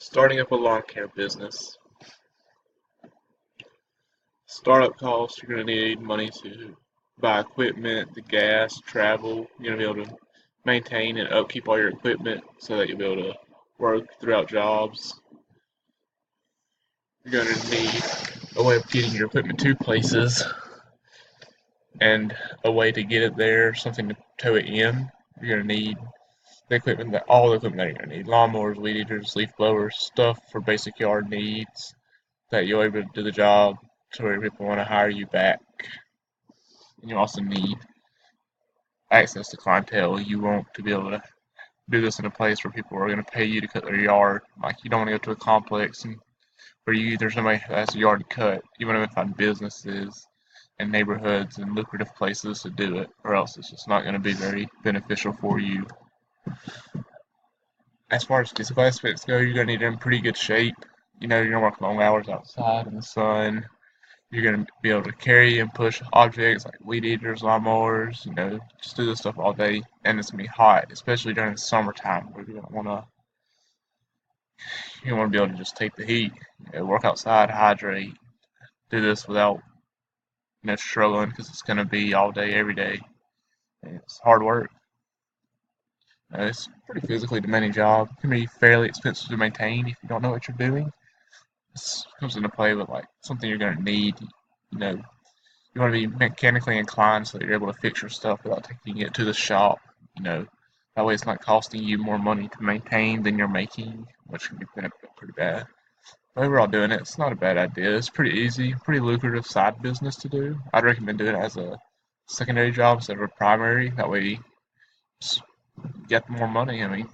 Starting up a lawn care business. Startup costs, you're going to need money to buy equipment, the gas, travel. You're going to be able to maintain and upkeep all your equipment so that you'll be able to work throughout jobs. You're going to need a way of getting your equipment to places and a way to get it there, something to tow it in. You're going to need all the equipment that you're going to need: lawnmowers, weed eaters, leaf blowers, stuff for basic yard needs that you'll be able to do the job to where people want to hire you back. And you also need access to clientele. You want to be able to do this in a place where people are going to pay you to cut their yard. Like, you don't want to go to a complex and where there's nobody who has a yard to cut. You want to find businesses and neighborhoods and lucrative places to do it, or else it's just not going to be very beneficial for you. As far as physical aspects go, you're going to need it in pretty good shape. You're going to work long hours outside in the sun. You're going to be able to carry and push objects like weed eaters, lawnmowers, just do this stuff all day. And it's going to be hot, especially during the summertime, where you want to be able to just take the heat, work outside, hydrate, do this without, struggling, because it's going to be all day, every day. And it's hard work. It's a pretty physically demanding job. It can be fairly expensive to maintain if you don't know what you're doing. This comes into play with like something you're going to need. You want to be mechanically inclined so that you're able to fix your stuff without taking it to the shop. That way it's not costing you more money to maintain than you're making, which can be pretty bad. But overall, doing it's not a bad idea. It's pretty easy, pretty lucrative side business to do. I'd recommend doing it as a secondary job instead of a primary. That way you get more money. I mean,